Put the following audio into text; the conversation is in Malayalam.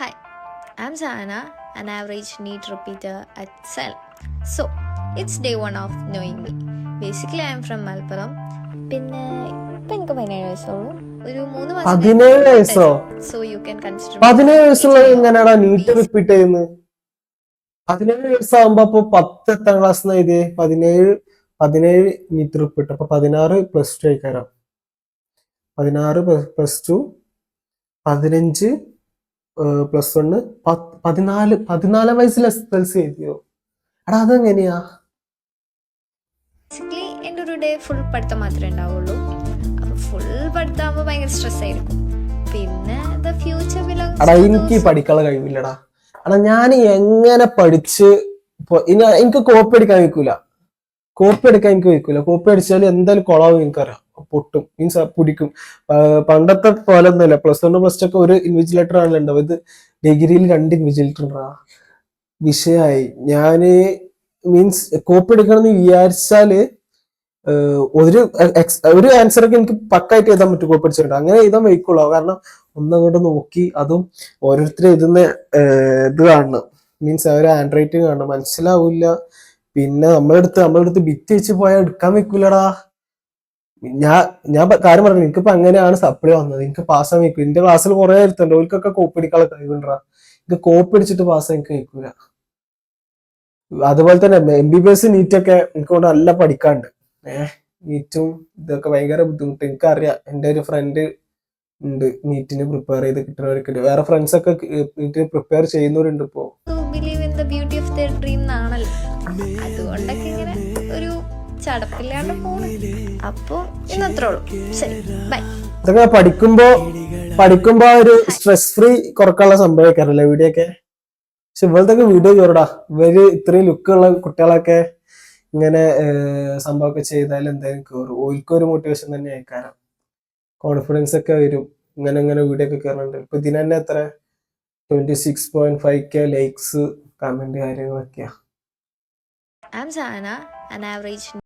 Hi, I'm Sahana, an average NEET repeater at SEL. So, it's day one of knowing me. Basically, I'm from Malappuram. പിന്നെ ഇപ്പം എനിക്ക് 17 വയസ്സുള്ളൂ. ഒരു 3 മാസം 17 വയസ്സോ? സോ യു ക്യാൻ കൺസിഡർ 17 വയസ്സുള്ളത് എങ്ങനെയാടാ നീറ്റ് റിപ്പീറ്റ് ചെയ്യുന്നത്? 17 വയസ്സാകുമ്പോ അപ്പൊ 10 എട്ടാം ക്ലാസ് എഴുതിയേ 17 നീറ്റ് റിപ്പീറ്റ്. അപ്പൊ 16 പ്ലസ് ടു ആയിക്കാരം. 16 പ്ലസ് ടു 15 പ്ലസ് 1 14 വയസ്സിൽ SSLC എഴുതിയോ? എടാ അതെങ്ങനെയാ? ബേസിക്കലി എൻ്റെ ഒരു ഡേ ഫുൾ പഠിത്തം മാത്രമേ ഉണ്ടാവുള്ളൂ. അപ്പോൾ ഫുൾ പഠിത്തമാകുമ്പോൾ ഭയങ്കര സ്ട്രെസ് ആയിരിക്കും. പിന്നെ ദ ഫ്യൂച്ചർ എടാ എനിക്ക് പഠിക്കാനുള്ള കഴിവില്ലടാ. എടാ ഞാൻ എങ്ങനെ പഠിച്ച് എനിക്ക് കോപ്പി അടിക്കാൻ വയ്ക്കൂല. കോപ്പി അടിച്ചാൽ എന്തായാലും കൊളാവും എനിക്കറിയാം. പൊട്ടും മീൻസ് പിടിക്കും. പണ്ടത്തെ പോലെ ഒന്നുമില്ല. പ്ലസ് 1 പ്ലസ് 2 ഒക്കെ ഒരു ഇൻവിജിലേറ്റർ ആണല്ലോ ഉണ്ടാവും. ഇത് ഡിഗ്രിയിൽ 2 ഇൻവിജിലേറ്റർ ഉണ്ടാ വിഷയമായി. ഞാന് മീൻസ് കോപ്പി എടുക്കണമെന്ന് വിചാരിച്ചാല് ഒരു ആൻസർ ഒക്കെ എനിക്ക് പക്കായിട്ട് എഴുതാൻ പറ്റും. കോപ്പി അടിച്ചിട്ടുണ്ട് അങ്ങനെ എഴുതാൻ വയ്ക്കുള്ളൂ. കാരണം ഒന്നങ്ങോട്ട് നോക്കി അതും ഓരോരുത്തർ എഴുതുന്ന ഇത് കാണണം. മീൻസ് അവര് ഹാൻഡ് റൈറ്റിംഗ് കാണണം. മനസ്സിലാവില്ല. പിന്നെ നമ്മളെടുത്ത് ബിറ്റ് വെച്ച് പോയാൽ എടുക്കാൻ വെക്കൂലടാ. ഞാൻ കാര്യം പറഞ്ഞു. എനിക്കിപ്പോ അങ്ങനെയാണ് സപ്ലൈ വന്നത്. എനിക്ക് പാസ്സാൻ വെക്കും. എന്റെ ക്ലാസ്സിൽ കുറെ എടുത്തുണ്ട്. ഓർക്കൊക്കെ കോപ്പി അടിക്കാനുള്ള കഴിവുണ്ടാ. എനിക്ക് കോപ്പി അടിച്ചിട്ട് പാസ്സാൻ എനിക്ക് വെക്കൂല. അതുപോലെ തന്നെ MBBS നീറ്റൊക്കെ എനിക്ക് കൊണ്ട് നല്ല പഠിക്കാണ്ട്. നീറ്റും ഇതൊക്കെ ഭയങ്കര ബുദ്ധിമുട്ട്. എനിക്കറിയാം. എൻ്റെ ഒരു ഫ്രണ്ട് ഉണ്ട് നീറ്റിന് പ്രിപ്പയർ ചെയ്ത് കിട്ടുന്നവരൊക്കെ. വേറെ ഫ്രണ്ട്സ് ഒക്കെ നീറ്റിന് പ്രിപ്പയർ ചെയ്യുന്നവരുണ്ട് ഇപ്പോ. Believe in the beauty of the dream എന്നാണല്ലോ. അതുകൊണ്ടൊക്കെ ഇങ്ങനെ ഒരു ചടപ്പില്ലാണ്ട് പോണു. അപ്പൊ ഇന്നത്രേ ഉള്ളൂ. ശരി, ബൈ. ഇതൊക്കെ പഠിക്കുമ്പോ ഒരു സ്ട്രെസ് ഫ്രീ കുറക്കാനുള്ള സംഭവിക്കാറല്ലേ വീഡിയോ ഒക്കെ. പക്ഷെ ഇവളത്തൊക്കെ വീഡിയോ കയറടാ. ഇവര് ഇത്രയും ലുക്കുള്ള കുട്ടികളൊക്കെ ഇങ്ങനെ സംഭവമൊക്കെ ചെയ്താൽ എന്തായാലും കയറും. ഓൽക്കൊരു മോട്ടിവേഷൻ തന്നെ ആയിക്കാരം. കോൺഫിഡൻസ് ഒക്കെ വരും. ഇങ്ങനെ വീഡിയോ ഒക്കെ കയറുന്നുണ്ട്. ഇപ്പൊ ഇതിന് തന്നെ എത്ര 26.5K ലൈക്സ് കമന്റ് കാര്യങ്ങളൊക്കെയാ. I'm Sahana, an average